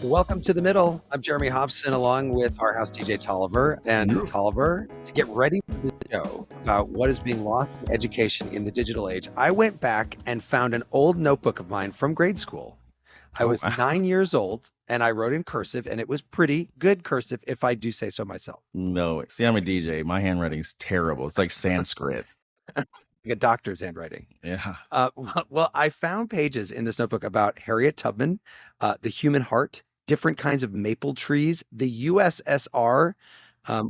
Welcome to the middle. I'm Jeremy Hobson, along with our house DJ Tolliver. And Tolliver, to get ready for the show about what is being lost in education in the digital age, I went back and found an old notebook of mine from grade school. I was 9 years old, and I wrote in cursive, and it was pretty good cursive, if I do say so myself. No, see, I'm a DJ. My handwriting is terrible. It's like Sanskrit. Like a doctor's handwriting. Yeah. Well, I found pages in this notebook about Harriet Tubman, the human heart, different kinds of maple trees, the USSR,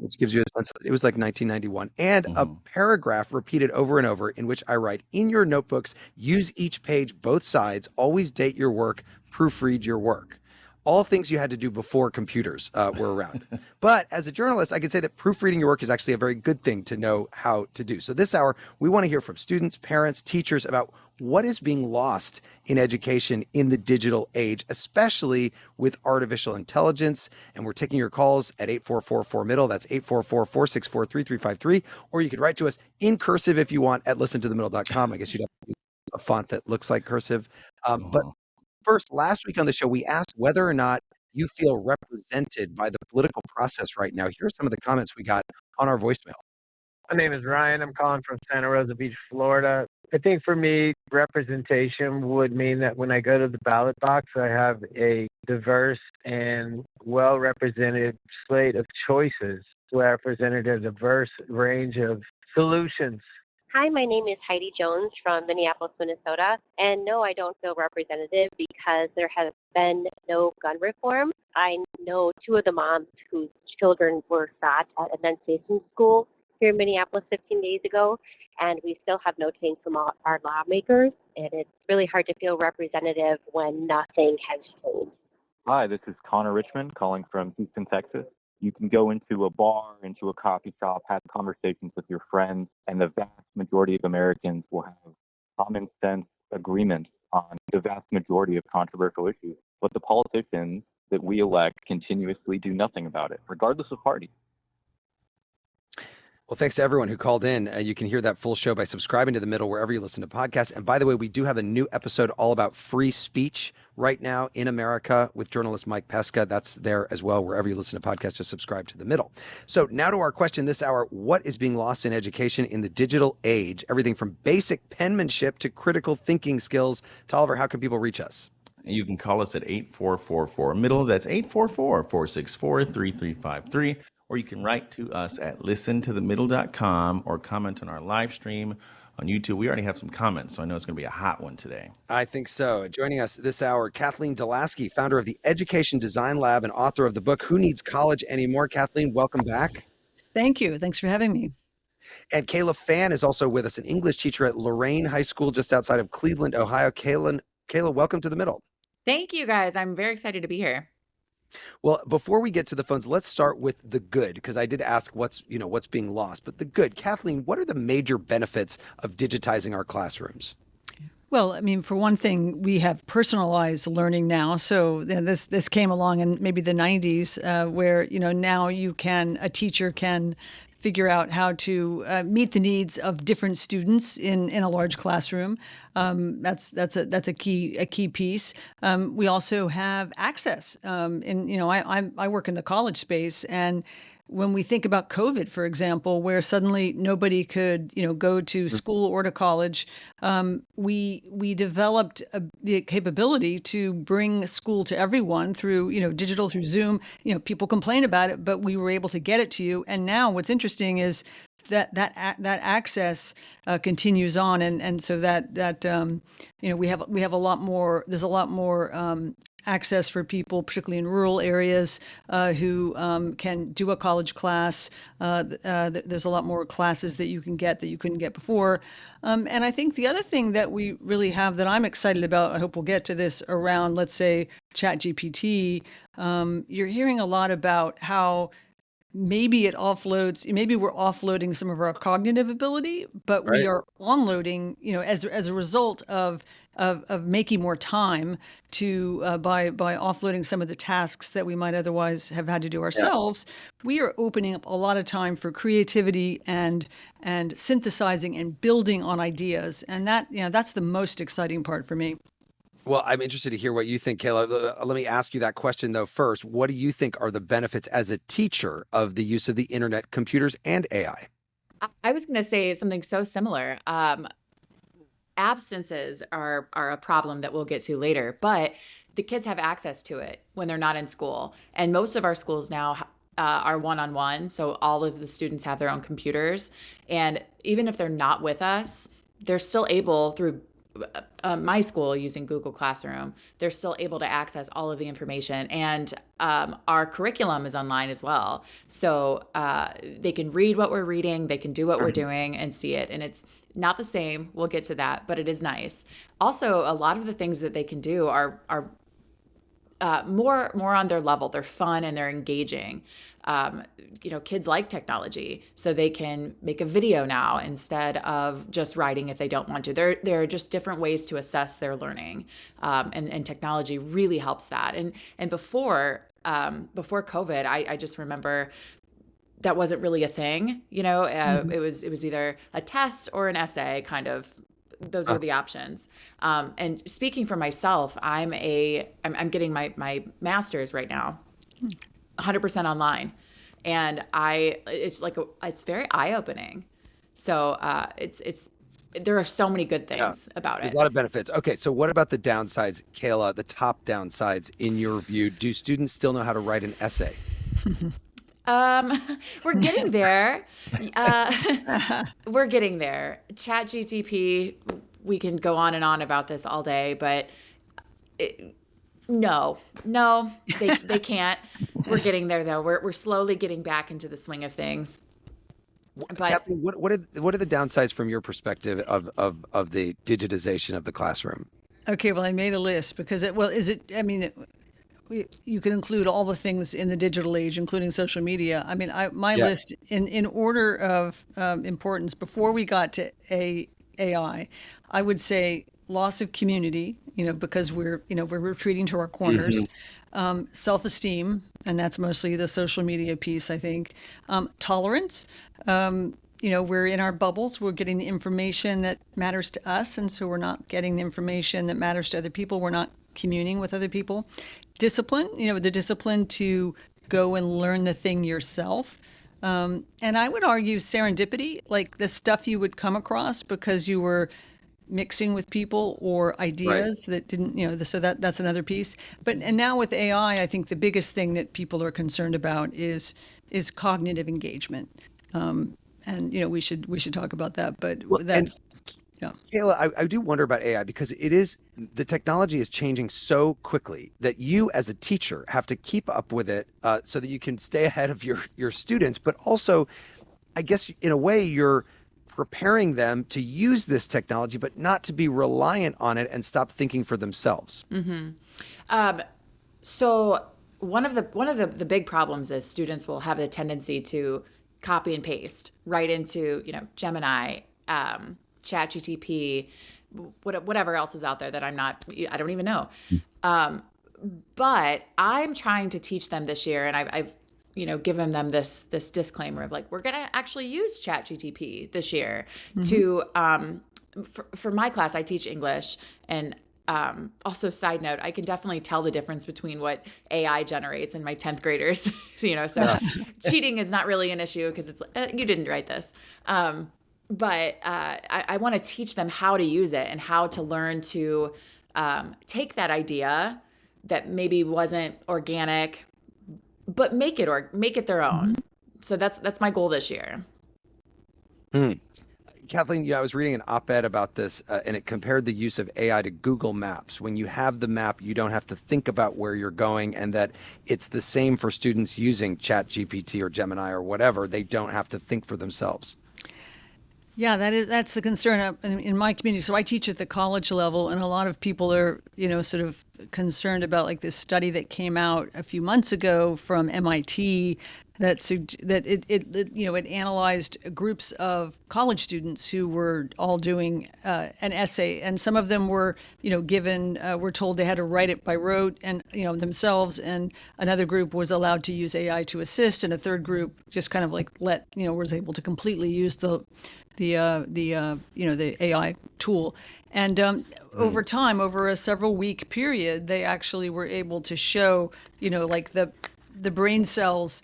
which gives you a sense of, it was like 1991, and a paragraph repeated over and over in which I write, in your notebooks, use each page, both sides, always date your work, proofread your work. All things you had to do before computers were around. But as a journalist, I can say that proofreading your work is actually a very good thing to know how to do. So this hour, we want to hear from students, parents, teachers about what is being lost in education in the digital age, especially with artificial intelligence. And we're taking your calls at 844-4MIDDLE. That's 844-464-3353. Or you could write to us in cursive if you want at listentothemiddle.com. I guess you'd have to use a font that looks like cursive. But first, last week on the show, we asked whether or not you feel represented by the political process right now. Here are some of the comments we got on our voicemail. My name is Ryan. I'm calling from Santa Rosa Beach, Florida. I think for me, representation would mean that when I go to the ballot box, I have a diverse and well-represented slate of choices, represented a diverse range of solutions. Hi, my name is Heidi Jones from Minneapolis, Minnesota. And no, I don't feel representative because there has been no gun reform. I know two of the moms whose children were shot at Annunciation School here in Minneapolis 15 days ago, and we still have no change from our lawmakers. And it's really hard to feel representative when nothing has changed. Hi, this is Connor Richmond calling from Houston, Texas. You can go into a bar, into a coffee shop, have conversations with your friends, and the vast majority of Americans will have common sense agreement on the vast majority of controversial issues. But the politicians that we elect continuously do nothing about it, regardless of party. Well, thanks to everyone who called in. You can hear that full show by subscribing to The Middle wherever you listen to podcasts. And by the way, we do have a new episode all about free speech right now in America with journalist Mike Pesca. That's there as well. Wherever you listen to podcasts, just subscribe to The Middle. So now to our question this hour, what is being lost in education in the digital age? Everything from basic penmanship to critical thinking skills. Tolliver, how can people reach us? You can call us at 844-4MIDDLE. That's 844-464-3353. Or you can write to us at listentothemiddle.com or comment on our live stream on YouTube. We already have some comments, so I know it's going to be a hot one today. I think so. Joining us this hour, Kathleen deLaksi, founder of the Education Design Lab and author of the book, Who Needs College Anymore? Kathleen, welcome back. Thank you. Thanks for having me. And Kaila Phan is also with us, an English teacher at Lorain High School just outside of Cleveland, Ohio. Kaila, welcome to The Middle. Thank you, guys. I'm very excited to be here. Well, before we get to the phones, let's start with the good, because I did ask what's being lost, but the good. Kathleen, what are the major benefits of digitizing our classrooms? Well, I mean, for one thing, we have personalized learning now. So this came along in maybe the 90s where, now a teacher can figure out how to meet the needs of different students in a large classroom. That's a key piece. We also have access. I work in the college space, and when we think about COVID, for example, where suddenly nobody could, go to school or to college, we developed the capability to bring school to everyone through, digital, through Zoom. People complain about it, but we were able to get it to you. And now what's interesting is that access continues on, and so we have a lot more. There's a lot more access for people, particularly in rural areas, who can do a college class. There's a lot more classes that you can get that you couldn't get before. And I think the other thing that we really have that I'm excited about, I hope we'll get to this, around, let's say, ChatGPT. You're hearing a lot about how maybe we're offloading some of our cognitive ability, but Right. we are onloading, as a result of making more time to by offloading some of the tasks that we might otherwise have had to do ourselves. We are opening up a lot of time for creativity and synthesizing and building on ideas, and that's the most exciting part for me. Well, I'm interested to hear what you think, Kaila. Let me ask you that question though first. What do you think are the benefits as a teacher of the use of the internet, computers, and AI? I was going to say something so similar. Absences are a problem that we'll get to later, but the kids have access to it when they're not in school. And most of our schools now are one-on-one, so all of the students have their own computers. And even if they're not with us, they're still able through my school using Google Classroom, they're still able to access all of the information. And our curriculum is online as well. So they can read what we're reading, they can do what we're doing and see it. And it's not the same. We'll get to that, but it is nice. Also, a lot of the things that they can do are more on their level. They're fun and they're engaging. Kids like technology, so they can make a video now instead of just writing if they don't want to. There are just different ways to assess their learning, and technology really helps that. And before COVID, I just remember that wasn't really a thing. It was either a test or an essay, kind of. Those were the options. And speaking for myself, I'm getting my master's right now, 100% online. And it's very eye-opening. So there are so many good things about it. There's a lot of benefits. Okay, so what about the downsides, Kaila, the top downsides in your view? Do students still know how to write an essay? We're getting there. We're getting there. ChatGPT, we can go on and on about this all day, but no, they can't. We're getting there though. We're slowly getting back into the swing of things. But Kathleen, what are the downsides from your perspective of the digitization of the classroom? Okay, well, I made a list because you can include all the things in the digital age, including social media. I mean, my list in order of importance before we got to AI, I would say loss of community, because we're retreating to our corners, self-esteem, and that's mostly the social media piece, I think, tolerance. We're in our bubbles. We're getting the information that matters to us, and so we're not getting the information that matters to other people. We're not communing with other people. Discipline, the discipline to go and learn the thing yourself. And I would argue serendipity, like the stuff you would come across because you were mixing with people or ideas that didn't, so that's another piece. And now with AI, I think the biggest thing that people are concerned about is cognitive engagement. And we should talk about that, but that's. Yeah. Kaila, I do wonder about AI because the technology is changing so quickly that you as a teacher have to keep up with it so that you can stay ahead of your students. But also, I guess in a way, you're preparing them to use this technology, but not to be reliant on it and stop thinking for themselves. Mm-hmm. So one of the big problems is students will have the tendency to copy and paste right into Gemini, ChatGPT, whatever else is out there that I don't even know. But I'm trying to teach them this year, and I've given them this disclaimer of like, we're going to actually use ChatGPT this year to, for my class, I teach English, and also side note, I can definitely tell the difference between what AI generates and my 10th graders, so cheating is not really an issue because it's you didn't write this. But I want to teach them how to use it and how to learn to take that idea that maybe wasn't organic, but make it their own. So that's my goal this year. Kathleen, I was reading an op-ed about this, and it compared the use of AI to Google Maps. When you have the map, you don't have to think about where you're going, and that it's the same for students using ChatGPT or Gemini or whatever. They don't have to think for themselves. Yeah, that's the concern in my community. So I teach at the college level, and a lot of people are, sort of concerned about like this study that came out a few months ago from MIT that it analyzed groups of college students who were all doing an essay, and some of them were, were told they had to write it by rote and themselves, and another group was allowed to use AI to assist, and a third group just kind of like was able to completely use the AI tool. And over time, over a several week period, they actually were able to show, like the brain cells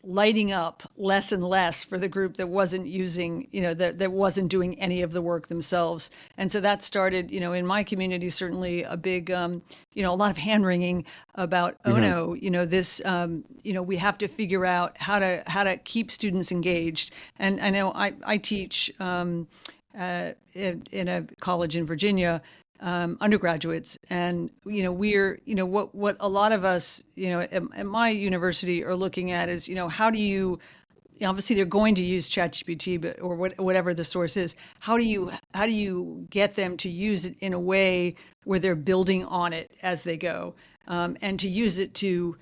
lighting up less and less for the group that wasn't using, that wasn't doing any of the work themselves. And so that started, in my community, certainly a big, a lot of hand wringing about, oh no, this, we have to figure out how to keep students engaged. And I know I teach in a college in Virginia, undergraduates, and we're what a lot of us at my university are looking at is how do you obviously they're going to use ChatGPT, but or whatever the source is, how do you get them to use it in a way where they're building on it as they go, and to use it to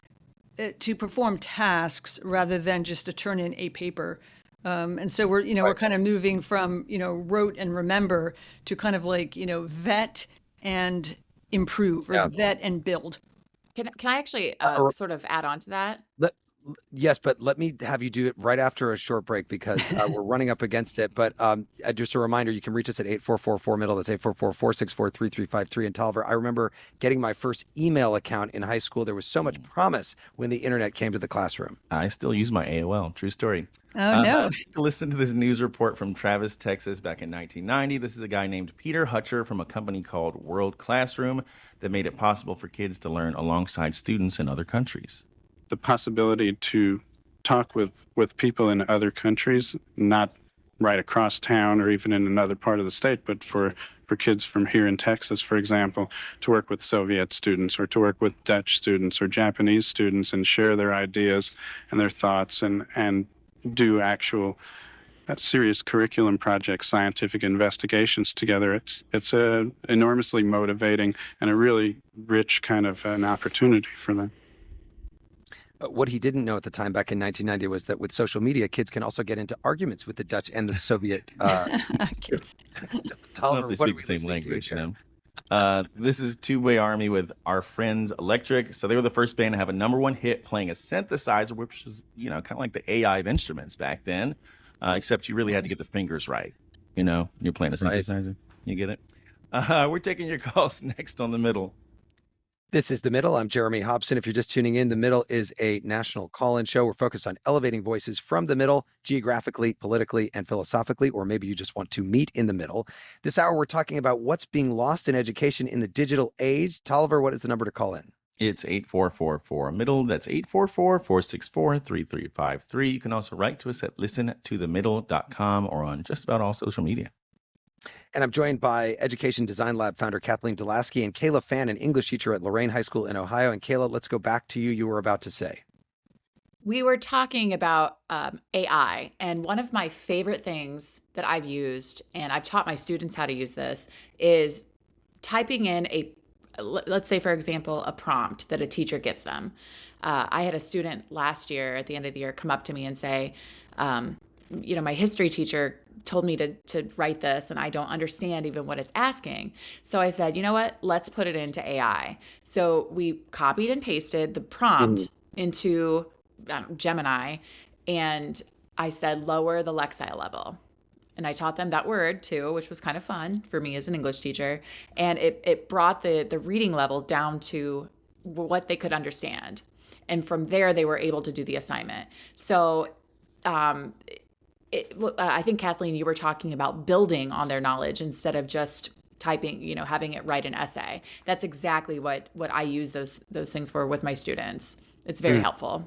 perform tasks rather than just to turn in a paper. And so we're kind of moving from, rote and remember to kind of like, vet and improve, or vet and build. Can I actually sort of add on to that? Yes, but let me have you do it right after a short break, because we're running up against it. But just a reminder, you can reach us at 8444-MIDDLE. That's 844-464-3353 in Tolliver. I remember getting my first email account in high school. There was so much promise when the internet came to the classroom. I still use my AOL. True story. Oh, no. Listen to this news report from Travis, Texas, back in 1990. This is a guy named Peter Hutcher from a company called World Classroom that made it possible for kids to learn alongside students in other countries. The possibility to talk with people in other countries, not right across town or even in another part of the state, but for kids from here in Texas, for example, to work with Soviet students or to work with Dutch students or Japanese students and share their ideas and their thoughts and do actual serious curriculum projects, scientific investigations together. It's a enormously motivating and a really rich kind of an opportunity for them. What he didn't know at the time back in 1990 was that with social media, kids can also get into arguments with the Dutch and the Soviet Kids. Tolliver, They what are speak we the same listening to language, here? This is Two-Way Army with Our Friends Electric. So they were the first band to have a #1 hit playing a synthesizer, which is, kind of like the AI of instruments back then, except you really had to get the fingers right. You're playing a synthesizer. Right. You get it? We're taking your calls next on The Middle. This is The Middle. I'm Jeremy Hobson. If you're just tuning in, The Middle is a national call-in show. We're focused on elevating voices from the middle, geographically, politically, and philosophically, or maybe you just want to meet in the middle. This hour, we're talking about what's being lost in education in the digital age. Tolliver, what is the number to call in? It's 8444-MIDDLE. That's 844-464-3353. You can also write to us at listentothemiddle.com or on just about all social media. And I'm joined by Education Design Lab founder Kathleen deLaksi and Kaila Phan, an English teacher at Lorain High School in Ohio. And Kaila, let's go back to you. You were about to say. We were talking about AI, and one of my favorite things that I've used, and I've taught my students how to use this, is typing in let's say, for example, a prompt that a teacher gives them. I had a student last year at the end of the year come up to me and say, my history teacher told me to write this and I don't understand even what it's asking. So I said, you know what, let's put it into AI. So we copied and pasted the prompt into Gemini, and I said, lower the Lexile level. And I taught them that word too, which was kind of fun for me as an English teacher. And it brought the reading level down to what they could understand. And from there, they were able to do the assignment. So I think, Kathleen, you were talking about building on their knowledge instead of just typing, having it write an essay. That's exactly what I use those things for with my students. It's very helpful.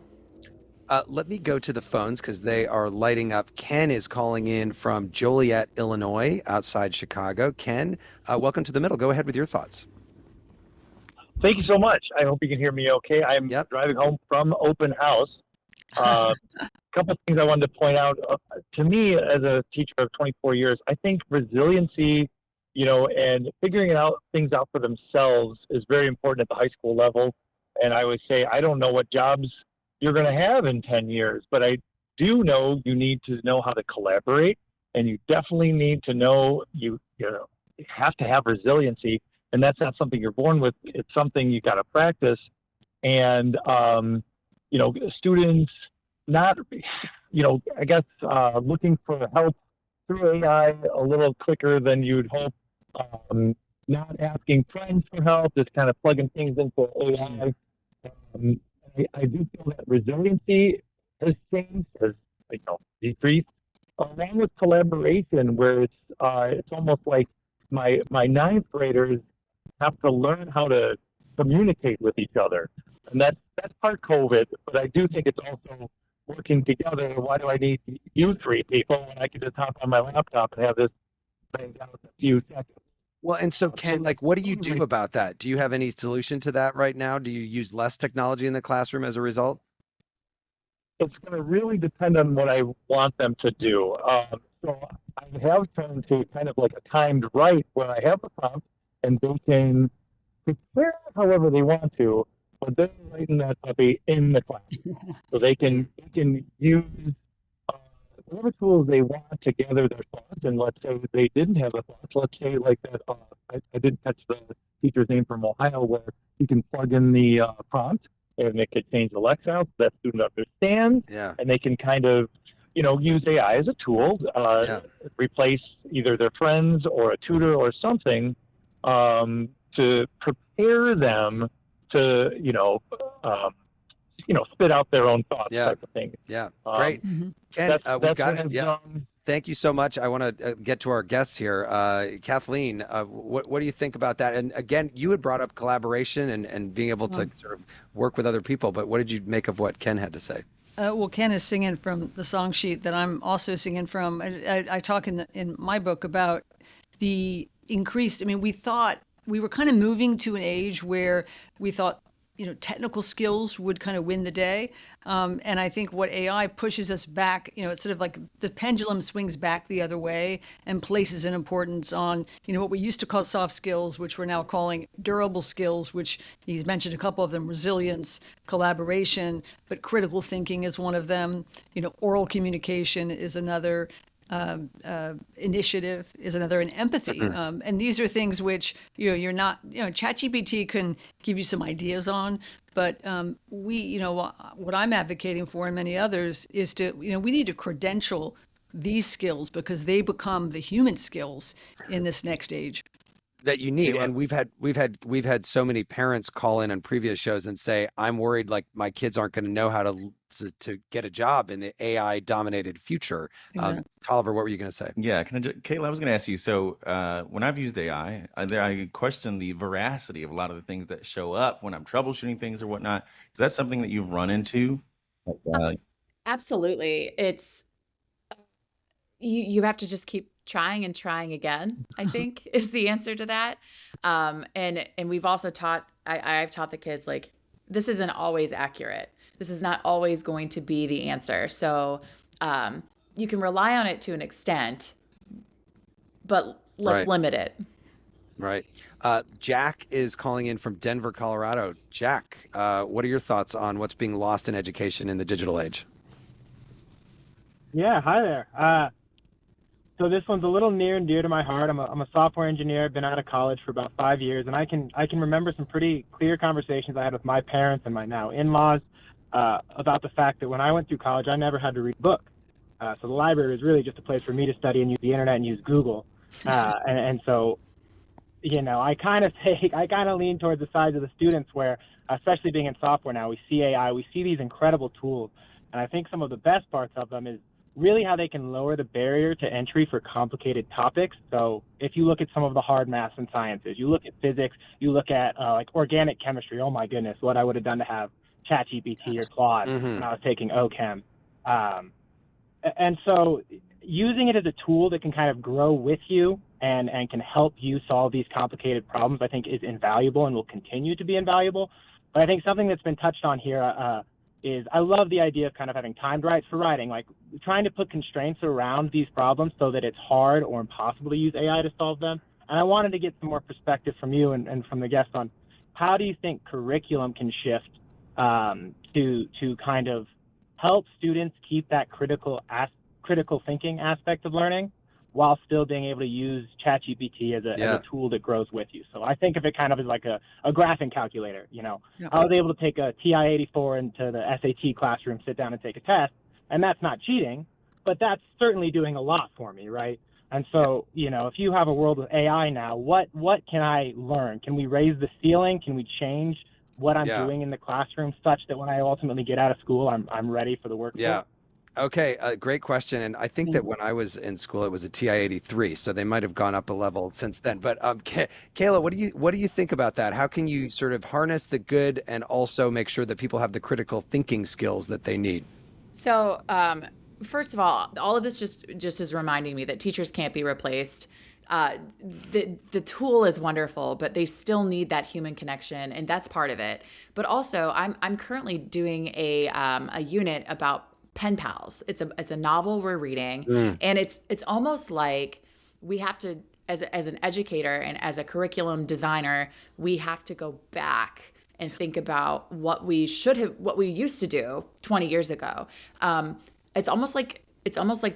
Let me go to the phones because they are lighting up. Ken is calling in from Joliet, Illinois, outside Chicago. Ken, welcome to The Middle. Go ahead with your thoughts. Thank you so much. I hope you can hear me okay. I'm driving home from open house. Couple things I wanted to point out. To me, as a teacher of 24 years, I think resiliency, and figuring things out for themselves is very important at the high school level. And I would say, I don't know what jobs you're going to have in 10 years, but I do know you need to know how to collaborate, and you definitely need to know you have to have resiliency, and that's not something you're born with. It's something you got to practice. And students not, I guess looking for help through AI a little quicker than you'd hope. not asking friends for help, just kind of plugging things into AI. I do feel that resiliency has changed, has decreased, along with collaboration, where it's almost like my ninth graders have to learn how to communicate with each other, and that's part COVID. But I do think it's also working together. Why do I need you three people when I can just hop on my laptop and have this thing down in a few seconds? Well, and so Ken, like, what do you do about that? Do you have any solution to that right now? Do you use less technology in the classroom as a result? It's going to really depend on what I want them to do. So I have turned to kind of like a timed write where I have a prompt and they can prepare however they want to, but they're writing that puppy in the class. So they can use whatever tools they want to gather their thoughts. And let's say they didn't have a thought. Let's say like that. I didn't catch the teacher's name from Ohio, where you can plug in the prompt and it could change the lexile so that student understands. Yeah. And they can kind of, use AI as a tool, replace either their friends or a tutor or something, to prepare them to, spit out their own thoughts, type of thing. Yeah, great. Ken, we've got it. Yeah. Thank you so much. I want to get to our guests here. Kathleen, what do you think about that? And again, you had brought up collaboration and being able to sort of work with other people, but what did you make of what Ken had to say? Well, Ken is singing from the song sheet that I'm also singing from. I talk in my book about the increased, we thought we were kind of moving to an age where we thought, technical skills would kind of win the day. And I think what AI pushes us back, it's sort of like the pendulum swings back the other way and places an importance on, what we used to call soft skills, which we're now calling durable skills, which he's mentioned a couple of them: resilience, collaboration, but critical thinking is one of them. Oral communication is another. Initiative is another, and empathy. And these are things which, you're not, ChatGPT can give you some ideas on, but what I'm advocating for, and many others, is to, we need to credential these skills because they become the human skills in this next age that you need. And we've had so many parents call in on previous shows and say, I'm worried like my kids aren't going to know how to get a job in the AI dominated future. Exactly. Tolliver, what were you going to say? Yeah, Kaila, I was going to ask you. So when I've used AI, I question the veracity of a lot of the things that show up when I'm troubleshooting things or whatnot. Is that something that you've run into? Absolutely. It's you have to just keep trying and trying again, I think, is the answer to that. And we've also taught, I've taught the kids, like, this isn't always accurate. This is not always going to be the answer. So you can rely on it to an extent, but let's limit it. Right. Jack is calling in from Denver, Colorado. Jack, what are your thoughts on what's being lost in education in the digital age? Yeah, hi there. So this one's a little near and dear to my heart. I'm a software engineer. I've been out of college for about 5 years, and I can remember some pretty clear conversations I had with my parents and my now in-laws about the fact that when I went through college, I never had to read a book. So the library was really just a place for me to study and use the internet and use Google. And so, I kind of lean towards the side of the students where, especially being in software now, we see AI, we see these incredible tools, and I think some of the best parts of them is really how they can lower the barrier to entry for complicated topics. So if you look at some of the hard maths and sciences, you look at physics, you look at like organic chemistry, oh my goodness, what I would have done to have ChatGPT or Claude when I was taking OChem. And so using it as a tool that can kind of grow with you and can help you solve these complicated problems, I think is invaluable and will continue to be invaluable. But I think something that's been touched on here is I love the idea of kind of having timed writes for writing, like trying to put constraints around these problems so that it's hard or impossible to use AI to solve them. And I wanted to get some more perspective from you and from the guests on how do you think curriculum can shift to kind of help students keep that critical thinking aspect of learning while still being able to use ChatGPT as a tool that grows with you. So I think of it kind of as like a graphing calculator, I was able to take a TI-84 into the SAT classroom, sit down and take a test, and that's not cheating, but that's certainly doing a lot for me, right? And so, if you have a world with AI now, what can I learn? Can we raise the ceiling? Can we change what I'm doing in the classroom such that when I ultimately get out of school, I'm ready for the workforce? Yeah. Okay, great question. And I think that when I was in school, it was a TI-83, so they might have gone up a level since then. But Kaila, what do you think about that? How can you sort of harness the good and also make sure that people have the critical thinking skills that they need? So, first of all of this just is reminding me that teachers can't be replaced. The tool is wonderful, but they still need that human connection, and that's part of it. But also, I'm currently doing a unit about pen pals. It's a novel we're reading, and it's almost like we have to, as an educator and as a curriculum designer, we have to go back and think about what we used to do 20 years ago. It's almost like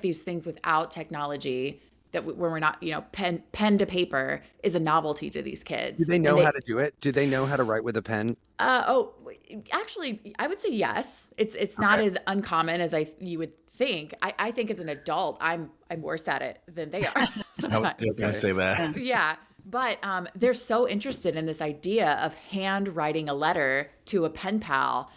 these things without technology, that when we're not, pen to paper is a novelty to these kids. Do they know how to do it? Do they know how to write with a pen? Actually, I would say yes. It's not as uncommon as you would think. I think as an adult, I'm worse at it than they are sometimes. I was going to say that. Yeah. But they're so interested in this idea of handwriting a letter to a pen pal.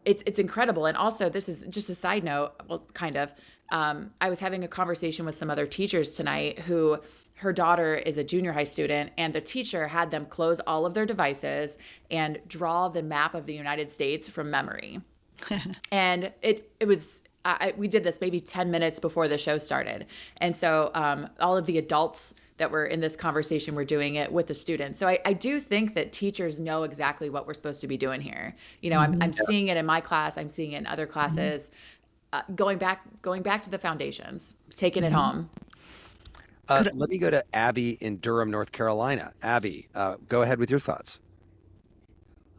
It's incredible. And also, this is just a side note, well, kind of. I was having a conversation with some other teachers tonight who, her daughter is a junior high student, and the teacher had them close all of their devices and draw the map of the United States from memory. And it was, we did this maybe 10 minutes before the show started. And so all of the adults that were in this conversation were doing it with the students. So I do think that teachers know exactly what we're supposed to be doing here. I'm seeing it in my class. I'm seeing it in other classes. Going back to the foundations, taking it home. Let me go to Abby in Durham, North Carolina. Abby, go ahead with your thoughts.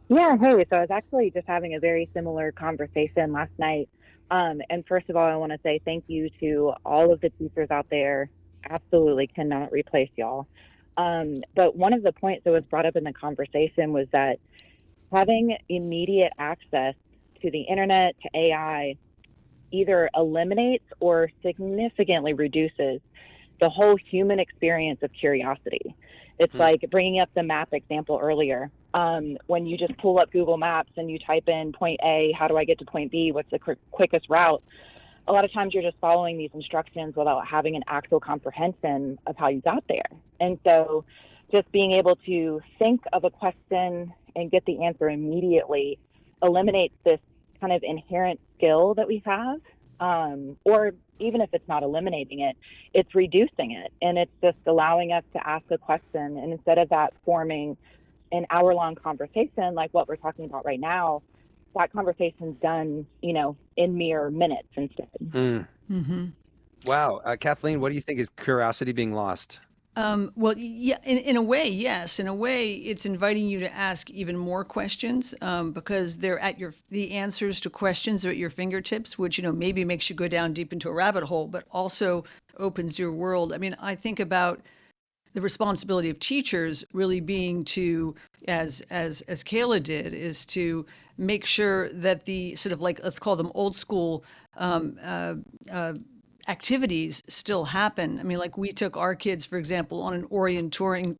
Yeah, hey, so I was actually just having a very similar conversation last night. And first of all, I want to say thank you to all of the teachers out there. Absolutely cannot replace y'all. But one of the points that was brought up in the conversation was that having immediate access to the internet, to AI, either eliminates or significantly reduces the whole human experience of curiosity. It's like bringing up the map example earlier. When you just pull up Google Maps and you type in point A, how do I get to point B? What's the quickest route? A lot of times you're just following these instructions without having an actual comprehension of how you got there. And so just being able to think of a question and get the answer immediately eliminates this kind of inherent skill that we have, or even if it's not eliminating it, it's reducing it. And it's just allowing us to ask a question. And instead of that forming an hour-long conversation like what we're talking about right now, that conversation's done, in mere minutes instead. Wow. Kathleen, what do you think? Is curiosity being lost? Well, yeah, in a way, yes. In a way, it's inviting you to ask even more questions because they're at the answers to questions are at your fingertips, which, maybe makes you go down deep into a rabbit hole, but also opens your world. I mean, I think about the responsibility of teachers really being to, as Kaila did, is to make sure that the sort of like, let's call them old school activities still happen. I mean, like we took our kids, for example, on an orienteering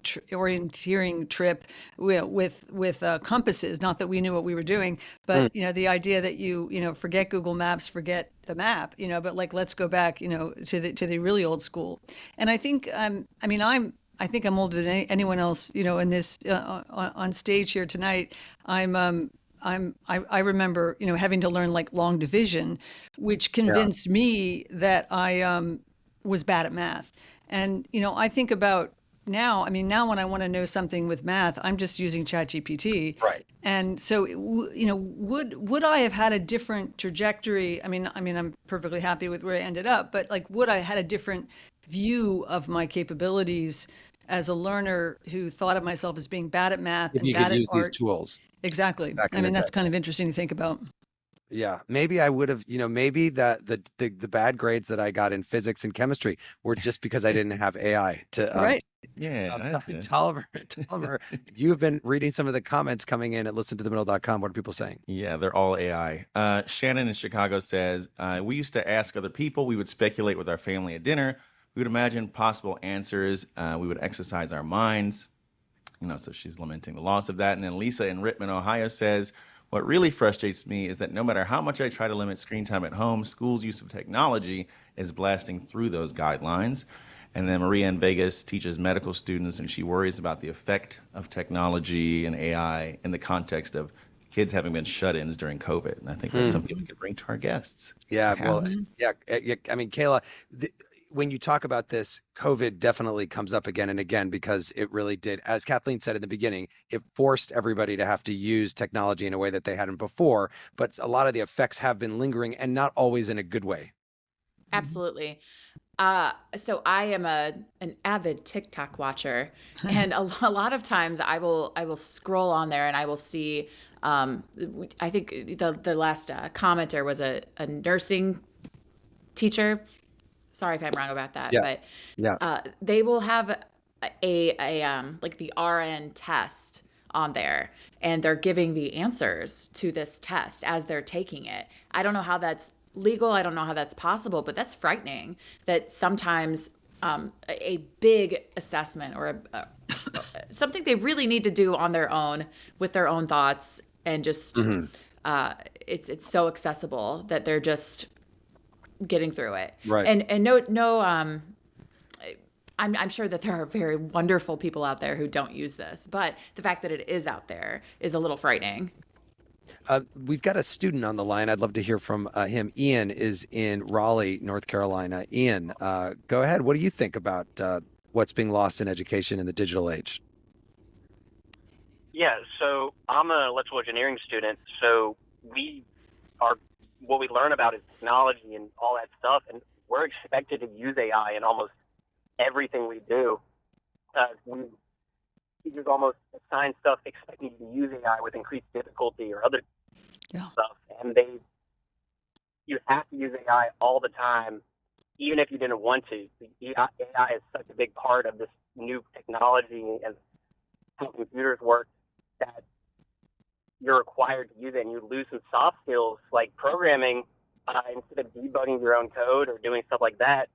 trip with compasses. Not that we knew what we were doing, but the idea that you forget Google Maps, forget the map, but like let's go back, to the really old school. And I think I think I'm older than anyone else, in this on stage here tonight. I remember, having to learn like long division, which convinced me that I was bad at math. And, I think about now, now when I want to know something with math, I'm just using ChatGPT. Right. And so, would I have had a different trajectory? I'm perfectly happy with where I ended up, but like, would I had a different view of my capabilities as a learner who thought of myself as being bad at math and bad at art? These tools. Exactly. That's kind of interesting to think about. Yeah, maybe I would have, maybe the bad grades that I got in physics and chemistry were just because I didn't have AI to. Right. Yeah. Tolliver, you've been reading some of the comments coming in at listentothemiddle.com. What are people saying? Yeah, they're all AI. Shannon in Chicago says, we used to ask other people. We would speculate with our family at dinner. We would imagine possible answers. We would exercise our minds. So she's lamenting the loss of that. And then Lisa in Rittman, Ohio says, what really frustrates me is that no matter how much I try to limit screen time at home, school's use of technology is blasting through those guidelines. And then Maria in Vegas teaches medical students, and she worries about the effect of technology and AI in the context of kids having been shut-ins during COVID. And I think that's something we could bring to our guests. Yeah, well, yeah. I mean, Kaila, when you talk about this, COVID definitely comes up again and again because it really did, as Kathleen said in the beginning, it forced everybody to have to use technology in a way that they hadn't before. But a lot of the effects have been lingering and not always in a good way. Absolutely. So I am an avid TikTok watcher, and a lot of times I will scroll on there and I will see. I think the last commenter was a nursing teacher. Sorry if I'm wrong about that, but they will have a like the RN test on there, and they're giving the answers to this test as they're taking it. I don't know how that's legal. I don't know how that's possible, but that's frightening that sometimes a big assessment or something they really need to do on their own with their own thoughts and just it's so accessible that they're just getting through it. Right. And I'm sure that there are very wonderful people out there who don't use this, but the fact that it is out there is a little frightening. We've got a student on the line. I'd love to hear from him. Ian is in Raleigh, North Carolina. Ian, go ahead. What do you think about what's being lost in education in the digital age? Yeah, so I'm an electrical engineering student. So what we learn about is technology and all that stuff, and we're expected to use AI in almost everything we do. Teachers almost assign stuff expecting you to use AI with increased difficulty or other stuff, and you have to use AI all the time, even if you didn't want to. AI is such a big part of this new technology and how computers work that you're required to use it, and you lose some soft skills like programming. Instead of debugging your own code or doing stuff like that,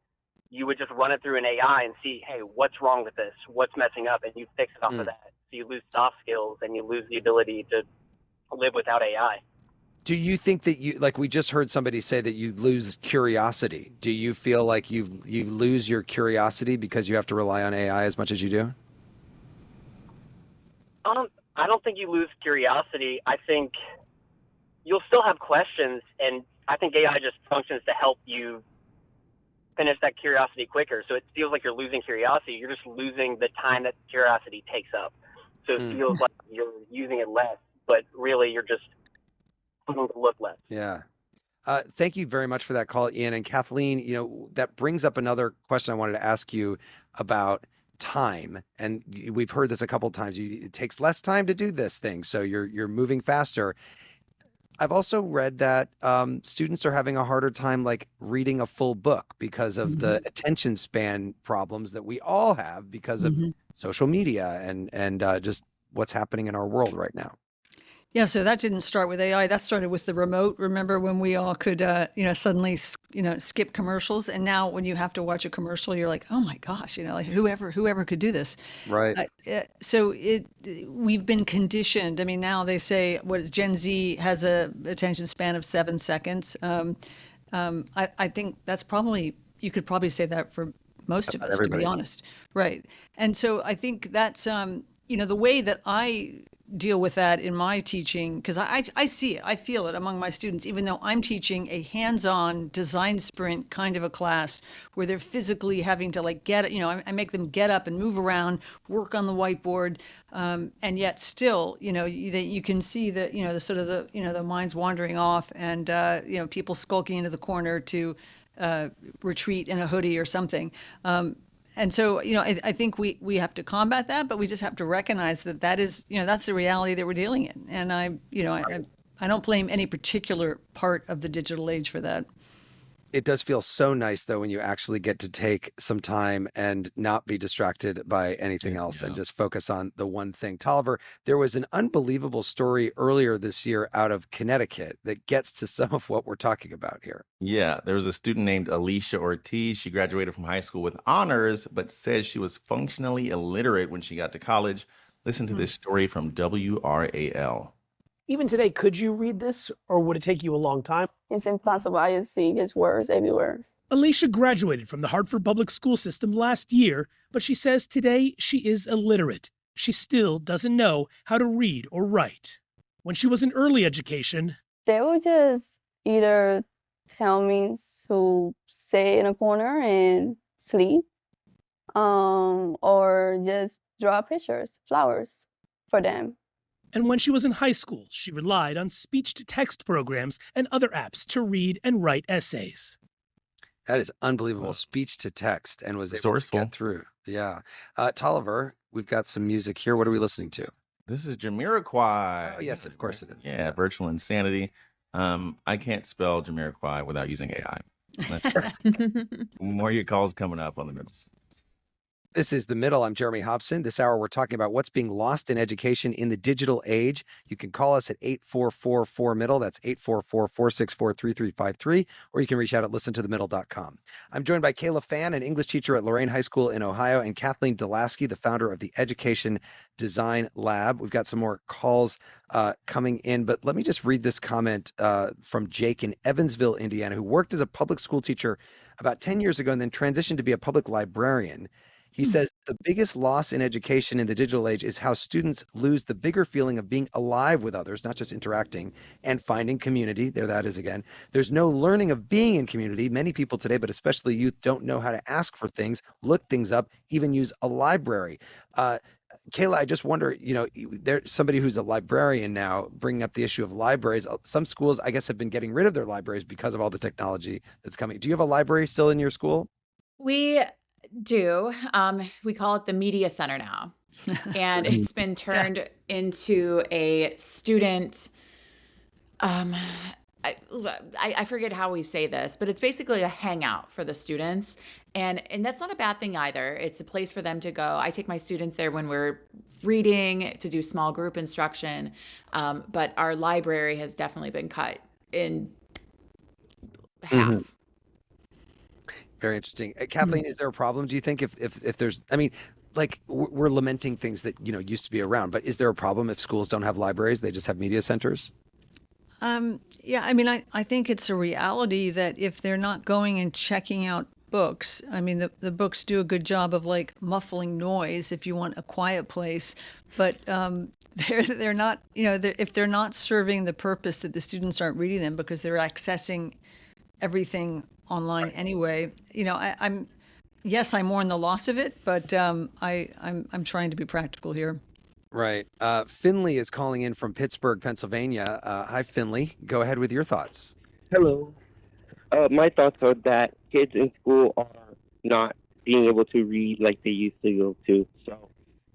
you would just run it through an AI and see, hey, what's wrong with this? What's messing up? And you fix it off of that. So you lose soft skills and you lose the ability to live without AI. Do you think that like we just heard somebody say that you lose curiosity? Do you feel like you lose your curiosity because you have to rely on AI as much as you do? I don't think you lose curiosity. I think you'll still have questions, and I think AI just functions to help you finish that curiosity quicker. So it feels like you're losing curiosity. You're just losing the time that curiosity takes up. So it feels like you're using it less, but really you're just having to look less. Yeah. Thank you very much for that call, Ian. And Kathleen, that brings up another question I wanted to ask you about time. And we've heard this a couple of times. It takes less time to do this thing, so you're moving faster. I've also read that students are having a harder time like reading a full book because of the attention span problems that we all have because of social media and just what's happening in our world right now. Yeah, so that didn't start with AI. That started with the remote. Remember when we all could, suddenly, skip commercials, and now when you have to watch a commercial, you're like, oh my gosh, like whoever could do this, right? So we've been conditioned. I mean, now they say Gen Z has a attention span of 7 seconds. I think that's you could probably say that for most of us, to be honest, right? And so I think that's the way that I deal with that in my teaching, because I see it, I feel it among my students, even though I'm teaching a hands-on design sprint kind of a class where they're physically having to I make them get up and move around, work on the whiteboard, and yet still, you can see that, the sort of the mind's wandering off and, people skulking into the corner to retreat in a hoodie or something. And so, I think we have to combat that, but we just have to recognize that is, that's the reality that we're dealing in. And I don't blame any particular part of the digital age for that. It does feel so nice though when you actually get to take some time and not be distracted by anything else and just focus on the one thing. Tolliver, there was an unbelievable story earlier this year out of Connecticut that gets to some of what we're talking about here. Yeah, there was a student named Alicia Ortiz. She graduated from high school with honors, but says she was functionally illiterate when she got to college. Listen to this story from WRAL. Even today, could you read this, or would it take you a long time? It's impossible. I just see his words everywhere. Alicia graduated from the Hartford Public School System last year, but she says today she is illiterate. She still doesn't know how to read or write. When she was in early education, they would just either tell me to sit in a corner and sleep, or just draw pictures, flowers for them. And when she was in high school, she relied on speech-to-text programs and other apps to read and write essays. That is unbelievable. Speech to text, and was able to get through. Yeah. Tolliver, we've got some music here. What are we listening to? This is Jamiroquai. Oh, yes, of course it is. Yeah, yes. Virtual Insanity. I can't spell Jamiroquai without using AI. More of your calls coming up on the middle. This is The Middle. I'm Jeremy Hobson. This hour, we're talking about what's being lost in education in the digital age. You can call us at 844-4MIDDLE. That's 844-464-3353. Or you can reach out at listentothemiddle.com. I'm joined by Kaila Phan, an English teacher at Lorain High School in Ohio, and Kathleen deLaksi, the founder of the Education Design Lab. We've got some more calls coming in, but let me just read this comment from Jake in Evansville, Indiana, who worked as a public school teacher about 10 years ago and then transitioned to be a public librarian. He says the biggest loss in education in the digital age is how students lose the bigger feeling of being alive with others, not just interacting, and finding community. There that is again. There's no learning of being in community. Many people today, but especially youth, don't know how to ask for things, look things up, even use a library. Kaila, I just wonder, there's somebody who's a librarian now bringing up the issue of libraries. Some schools, I guess, have been getting rid of their libraries because of all the technology that's coming. Do you have a library still in your school? We do. We call it the media center now. And it's been turned into a student, I forget how we say this, but it's basically a hangout for the students. And that's not a bad thing either. It's a place for them to go. I take my students there when we're reading to do small group instruction. But our library has definitely been cut in half. Very interesting. Kathleen, is there a problem, do you think, if there's, I mean, like we're lamenting things that, used to be around, but is there a problem if schools don't have libraries, they just have media centers? Yeah, I mean, I think it's a reality that if they're not going and checking out books, I mean, the books do a good job of like muffling noise if you want a quiet place, but they're not, if they're not serving the purpose that the students aren't reading them because they're accessing everything online anyway, I'm mourn the loss of it, but I'm trying to be practical here. Right. Finley is calling in from Pittsburgh, Pennsylvania. Hi, Finley. Go ahead with your thoughts. Hello. My thoughts are that kids in school are not being able to read like they used to be able to. So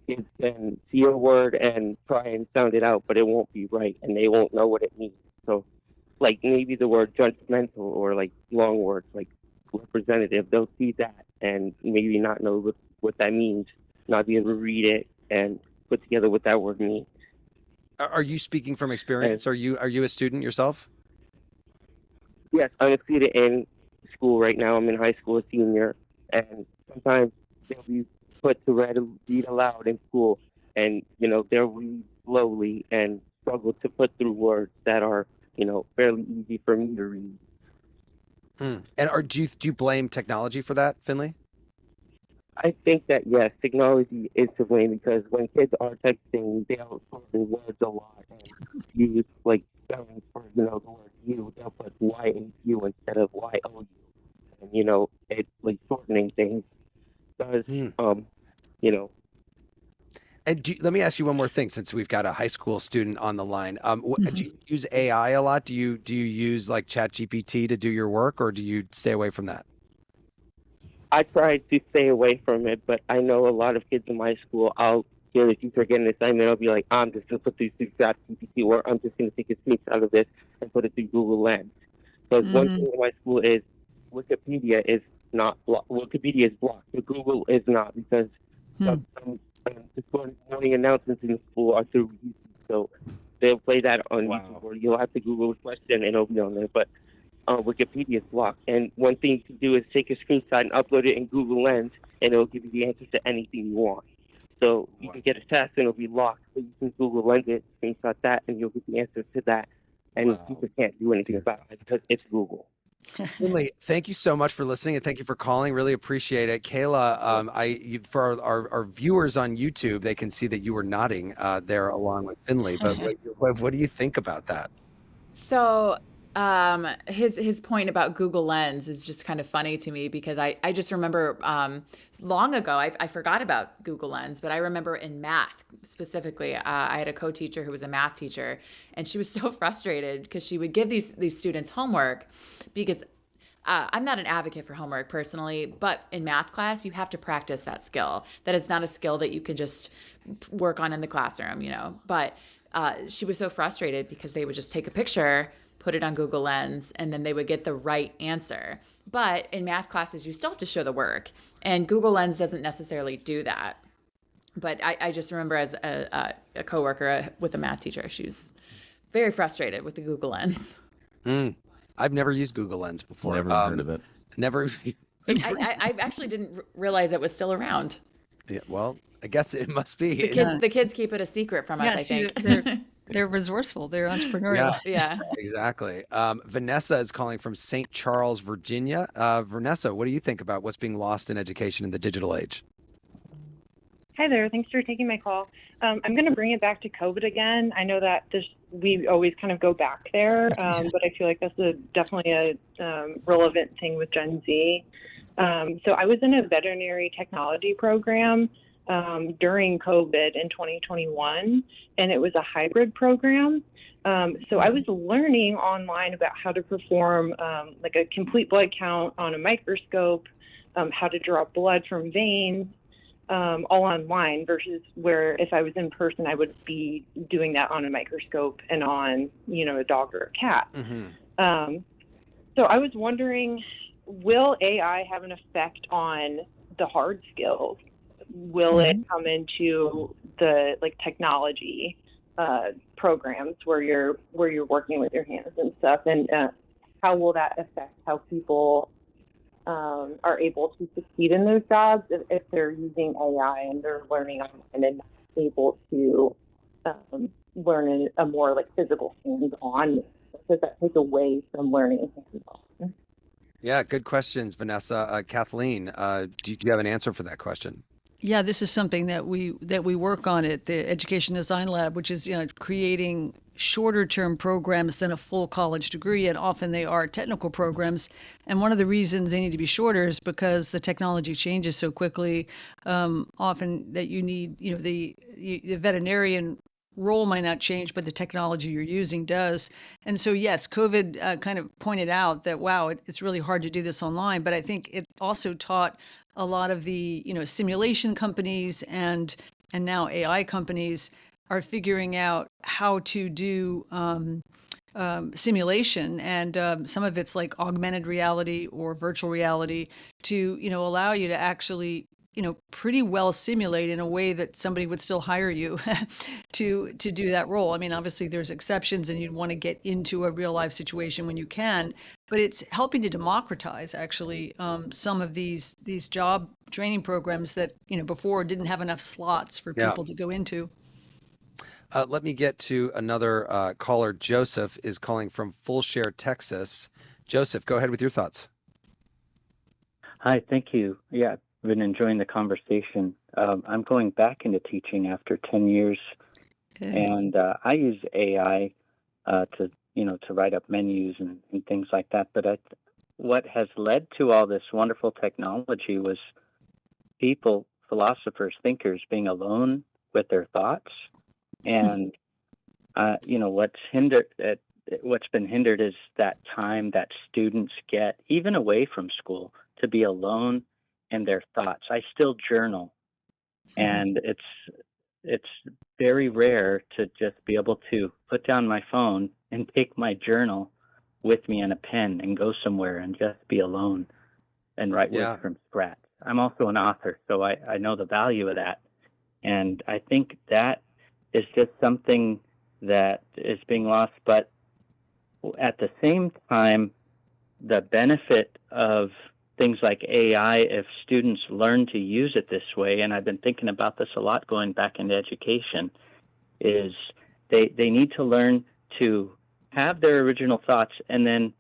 kids can see a word and try and sound it out, but it won't be right, and they won't know what it means. So, like maybe the word judgmental or like long words like representative, they'll see that and maybe not know what that means, not be able to read it and put together what that word means. Are you speaking from experience? Are you a student yourself? Yes, I'm a student in school right now. I'm in high school, a senior, and sometimes they'll be put to read aloud in school, and they'll read slowly and struggle to put through words that are fairly easy for me to read. And do you blame technology for that, Finley? I think that yes, technology is to blame because when kids are texting, they'll shorten words a lot and use like spelling for the word you. They'll put YAU instead of YOU, and it's like shortening things does And let me ask you one more thing, since we've got a high school student on the line. Do you use AI a lot? Do you use like ChatGPT to do your work, or do you stay away from that? I try to stay away from it, but I know a lot of kids in my school, I'll hear the teacher get an assignment, I'll be like, I'm just going to put this through ChatGPT, or I'm just going to take a screenshot of this and put it through Google Lens. Because one thing in my school is Wikipedia is not blocked. Wikipedia is blocked, but Google is not, because some the morning announcements in the school are through YouTube. So they'll play that on YouTube, or you'll have to Google a question and it'll be on there. But Wikipedia is blocked. And one thing you can do is take a screenshot and upload it in Google Lens, and it'll give you the answers to anything you want. So you can get a test and it'll be locked, but you can Google Lens it, screenshot that, and you'll get the answers to that. And people can't do anything about it because it's Google. Finley, thank you so much for listening, and thank you for calling. Really appreciate it. Kaila, for our viewers on YouTube, they can see that you were nodding there along with Finley. But what do you think about that? So his point about Google Lens is just kind of funny to me, because I just remember long ago, I forgot about Google Lens, but I remember in math specifically, I had a co-teacher who was a math teacher, and she was so frustrated because she would give these students homework, because I'm not an advocate for homework personally, but in math class, you have to practice that skill. That is not a skill that you can just work on in the classroom, But she was so frustrated because they would just take a picture, put it on Google Lens, and then they would get the right answer. But in math classes, you still have to show the work, and Google Lens doesn't necessarily do that. But I just remember as a coworker with a math teacher, she was very frustrated with the Google Lens. I've never used Google Lens before. Never heard of it. Never. I actually didn't realize it was still around. Yeah, well, I guess it must be. The kids keep it a secret from us, I think. They're resourceful. They're entrepreneurial. Yeah. Exactly. Vanessa is calling from St. Charles, Virginia. Vanessa, what do you think about what's being lost in education in the digital age? Hi there. Thanks for taking my call. I'm going to bring it back to COVID again. I know that we always kind of go back there, but I feel like that's definitely a relevant thing with Gen Z. So I was in a veterinary technology program during COVID in 2021, and it was a hybrid program. So I was learning online about how to perform like a complete blood count on a microscope, how to draw blood from veins, all online, versus where if I was in person, I would be doing that on a microscope and on, a dog or a cat. So I was wondering, will AI have an effect on the hard skills? Will it come into the technology programs where you're working with your hands and stuff, and how will that affect how people are able to succeed in those jobs if they're using AI and they're learning online and not able to learn in a more physical hands-on? Does that take away from learning hands-on? Yeah, good questions, Vanessa. Kathleen, do you have an answer for that question? Yeah, this is something that we work on at the Education Design Lab, which is creating shorter term programs than a full college degree, and often they are technical programs. And one of the reasons they need to be shorter is because the technology changes so quickly. Often that you need, the veterinarian role might not change, but the technology you're using does. And so, yes, COVID kind of pointed out that, wow, it's really hard to do this online. But I think it also taught a lot of the, simulation companies and now AI companies are figuring out how to do simulation, and some of it's like augmented reality or virtual reality to, allow you to actually, pretty well simulate in a way that somebody would still hire you to do that role. I mean, obviously there's exceptions and you'd want to get into a real life situation when you can, but it's helping to democratize actually some of these job training programs that, before didn't have enough slots for people to go into. Let me get to another caller. Joseph is calling from Full Share, Texas. Joseph, go ahead with your thoughts. Hi, thank you. Yeah, I've been enjoying the conversation. I'm going back into teaching after 10 years, and I use AI to write up menus and things like that. But what has led to all this wonderful technology was people, philosophers, thinkers, being alone with their thoughts. And what's been hindered is that time that students get, even away from school, to be alone in their thoughts. I still journal, and it's very rare to just be able to put down my phone and take my journal with me and a pen and go somewhere and just be alone and write words from scratch. I'm also an author, so I know the value of that. And I think that is just something that is being lost. But at the same time, the benefit of things like AI, if students learn to use it this way, and I've been thinking about this a lot going back into education, is they need to learn to have their original thoughts and then,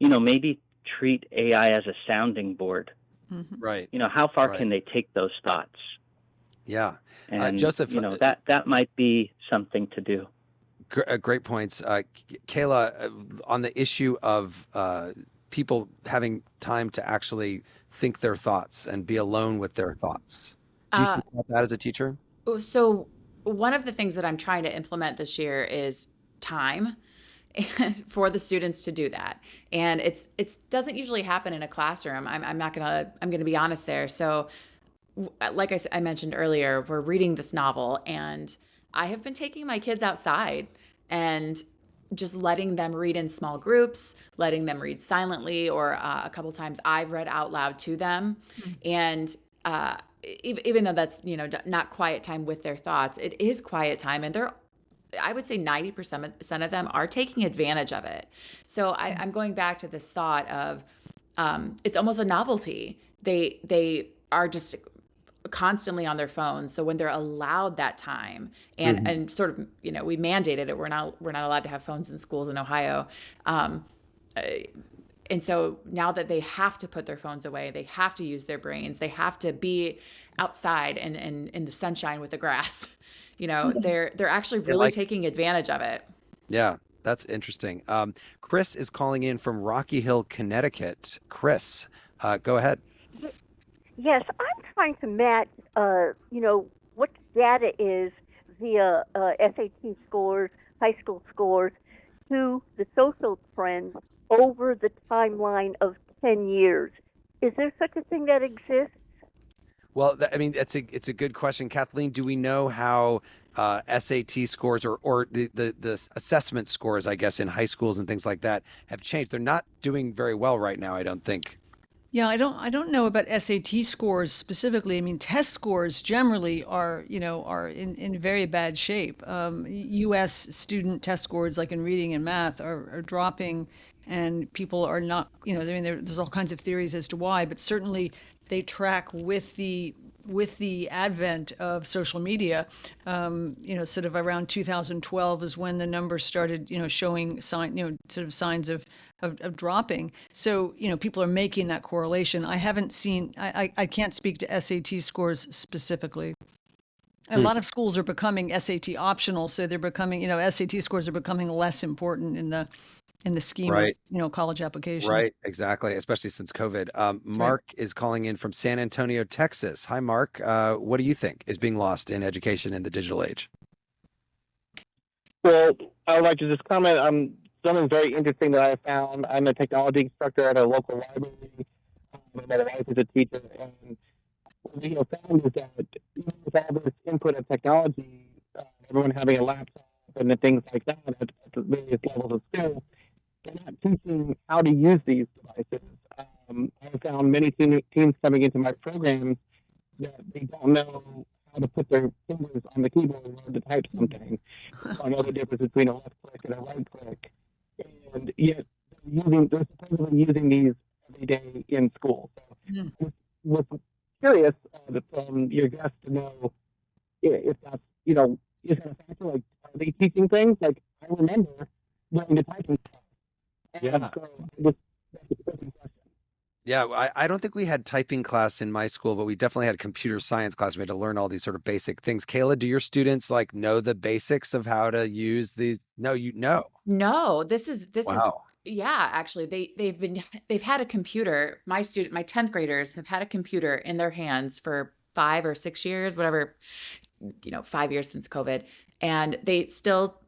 maybe treat AI as a sounding board. Right. How far can they take those thoughts? Yeah. And, Joseph, that might be something to do. Great points. Kaila, on the issue of people having time to actually think their thoughts and be alone with their thoughts. Do you think about that as a teacher? So one of the things that I'm trying to implement this year is time for the students to do that. And it doesn't usually happen in a classroom. I'm gonna be honest there. So like I mentioned earlier, we're reading this novel and I have been taking my kids outside and just letting them read in small groups, letting them read silently, or a couple times I've read out loud to them. And even though that's, not quiet time with their thoughts, it is quiet time. And I would say 90% of them are taking advantage of it. So I'm going back to this thought of it's almost a novelty. They are just constantly on their phones. So when they're allowed that time and sort of, we mandated it, we're not allowed to have phones in schools in Ohio. And so now that they have to put their phones away, they have to use their brains, they have to be outside and in the sunshine with the grass, they're actually really taking advantage of it. Yeah, that's interesting. Chris is calling in from Rocky Hill, Connecticut. Chris, go ahead. Yes, I'm trying to match, what data is via SAT scores, high school scores, to the social trends over the timeline of 10 years. Is there such a thing that exists? Well, it's a good question. Kathleen, do we know how SAT scores or the assessment scores, I guess, in high schools and things like that have changed? They're not doing very well right now, I don't think. Yeah, I don't know about SAT scores specifically. I mean, test scores generally are in very bad shape. U.S. student test scores, like in reading and math, are dropping, and people are not. There's all kinds of theories as to why, but certainly they track with the advent of social media. Sort of around 2012 is when the numbers started, showing signs of dropping. So, people are making that correlation. I haven't seen, I can't speak to SAT scores specifically. A lot of schools are becoming SAT optional, so they're becoming, SAT scores are becoming less important in the scheme of college applications. Right, exactly, especially since COVID. Mark is calling in from San Antonio, Texas. Hi, Mark. What do you think is being lost in education in the digital age? Well, I would like to just comment on something very interesting that I found. I'm a technology instructor at a local library. My wife is a teacher, and what we have found is that even with all this input of technology, everyone having a laptop and the things like that at the various levels of school, they're not teaching how to use these devices. I found many teens coming into my programs that they don't know how to put their fingers on the keyboard in order to type something. I know the difference between a left click and a right click. And yet they're supposedly using these every day in school. So was curious from your guest to know if that's, is that a factor? Like, are they teaching things? Like, I remember going to typing class. Yeah. So that's a question. Yeah, I don't think we had typing class in my school, but we definitely had computer science class. We had to learn all these sort of basic things. Kaila, do your students know the basics of how to use these? No, No, this is Wow. yeah, actually they've had a computer. My 10th graders have had a computer in their hands for 5 or 6 years, whatever, 5 years since COVID. And they still,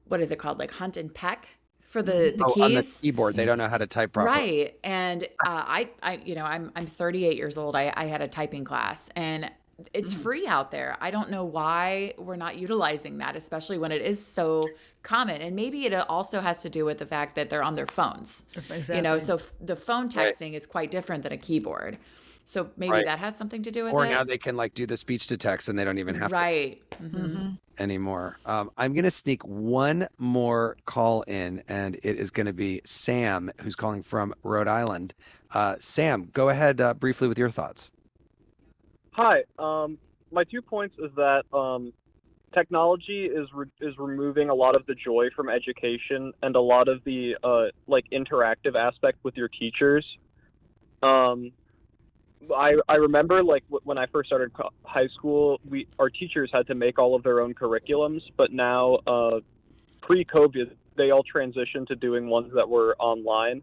what is it called? Like hunt and peck for the keys. On the keyboard, they don't know how to type properly. Right. And I'm 38 years old. I had a typing class, and it's free out there. I don't know why we're not utilizing that, especially when it is so common. And maybe it also has to do with the fact that they're on their phones. Exactly. So the phone texting is quite different than a keyboard. So maybe that has something to do with it. Or now they can like do the speech to text and they don't even have to anymore. I'm going to sneak one more call in, and it is going to be Sam, who's calling from Rhode Island. Sam, go ahead briefly with your thoughts. Hi. My 2 points is that technology is removing a lot of the joy from education and a lot of the like interactive aspect with your teachers. I remember like when I first started high school, our teachers had to make all of their own curriculums, but now pre-COVID, they all transitioned to doing ones that were online.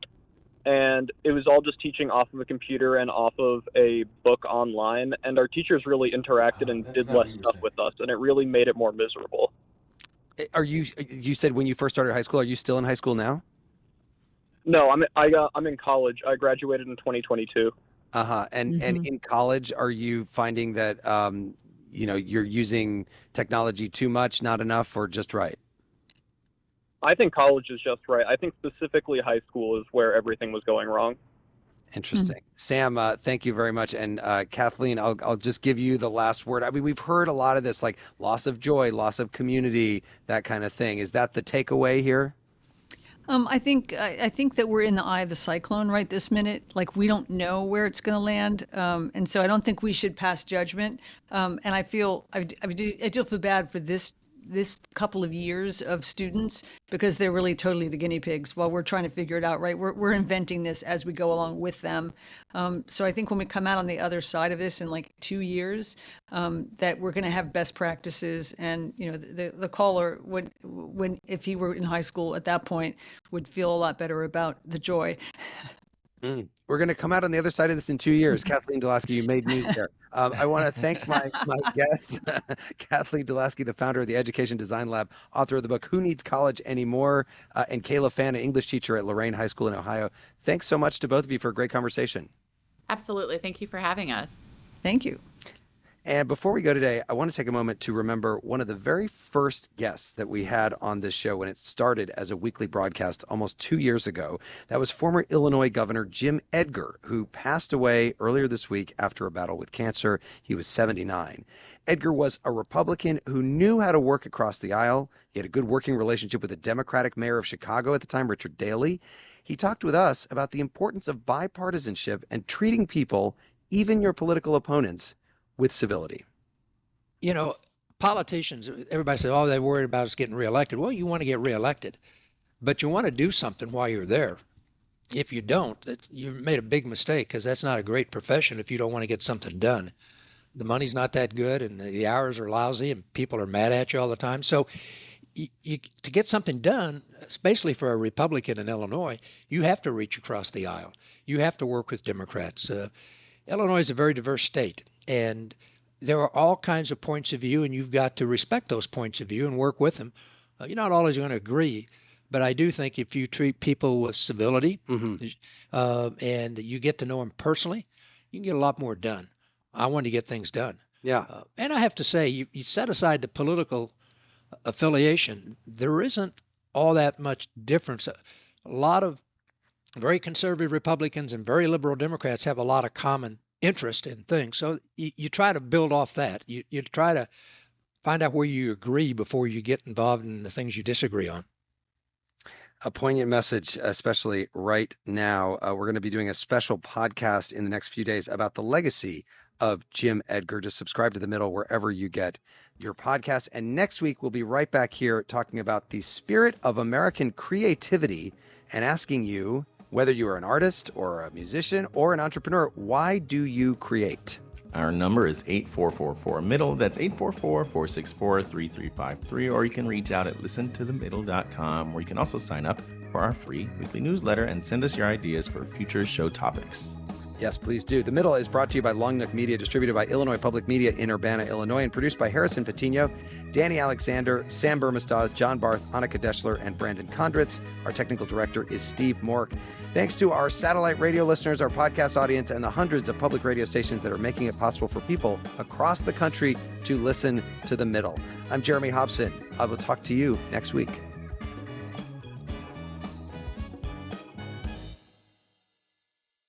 And it was all just teaching off of a computer and off of a book online. And our teachers really interacted and did less stuff with us. And it really made it more miserable. You said when you first started high school, are you still in high school now? No, I'm in college. I graduated in 2022. And in college, are you finding that, you're using technology too much, not enough, or just right? I think college is just right. I think specifically high school is where everything was going wrong. Interesting. Sam, thank you very much. And Kathleen, I'll just give you the last word. I mean, we've heard a lot of this, like loss of joy, loss of community, that kind of thing. Is that the takeaway here? I think that we're in the eye of the cyclone right this minute. Like, we don't know where it's going to land, and so I don't think we should pass judgment. And I do feel bad for this couple of years of students, because they're really totally the guinea pigs while we're trying to figure it out, right? We're inventing this as we go along with them. So I think when we come out on the other side of this in like 2 years, that we're going to have best practices. And, the caller if he were in high school at that point, would feel a lot better about the joy. We're going to come out on the other side of this in 2 years. Kathleen deLaksi, you made news there. I want to thank my guests, Kathleen deLaksi, the founder of the Education Design Lab, author of the book Who Needs College Anymore, and Kaila, Phan, an English teacher at Lorain High School in Ohio. Thanks so much to both of you for a great conversation. Absolutely. Thank you for having us. Thank you. And before we go today, I want to take a moment to remember one of the very first guests that we had on this show when it started as a weekly broadcast almost 2 years ago. That was former Illinois Governor Jim Edgar, who passed away earlier this week after a battle with cancer. He was 79. Edgar was a Republican who knew how to work across the aisle. He had a good working relationship with the Democratic mayor of Chicago at the time, Richard Daley. He talked with us about the importance of bipartisanship and treating people, even your political opponents, with civility. Politicians, everybody says, oh, they're worried about us getting reelected. Well, you want to get reelected, but you want to do something while you're there. If you don't, you made a big mistake, because that's not a great profession if you don't want to get something done. The money's not that good, and the hours are lousy, and people are mad at you all the time. So to get something done, especially for a Republican in Illinois, you have to reach across the aisle. You have to work with Democrats. Illinois is a very diverse state, and there are all kinds of points of view, and you've got to respect those points of view and work with them. You're not always going to agree, but I do think if you treat people with civility, and you get to know them personally, you can get a lot more done. I want to get things done. Yeah. And I have to say, you set aside the political affiliation, there isn't all that much difference. A lot of very conservative Republicans and very liberal Democrats have a lot of common interest in things. So you try to build off that. You try to find out where you agree before you get involved in the things you disagree on. A poignant message, especially right now. We're going to be doing a special podcast in the next few days about the legacy of Jim Edgar. Just subscribe to The Middle wherever you get your podcast. And next week, we'll be right back here talking about the spirit of American creativity and asking you, whether you are an artist or a musician or an entrepreneur, why do you create? Our number is 8444-MIDDLE. That's 844-464-3353. Or you can reach out at listentothemiddle.com, where you can also sign up for our free weekly newsletter and send us your ideas for future show topics. Yes, please do. The Middle is brought to you by Long Nook Media, distributed by Illinois Public Media in Urbana, Illinois, and produced by Harrison Patino, Danny Alexander, Sam Burmistaz, John Barth, Annika Deschler, and Brandon Kondritz. Our technical director is Steve Mork. Thanks to our satellite radio listeners, our podcast audience, and the hundreds of public radio stations that are making it possible for people across the country to listen to The Middle. I'm Jeremy Hobson. I will talk to you next week.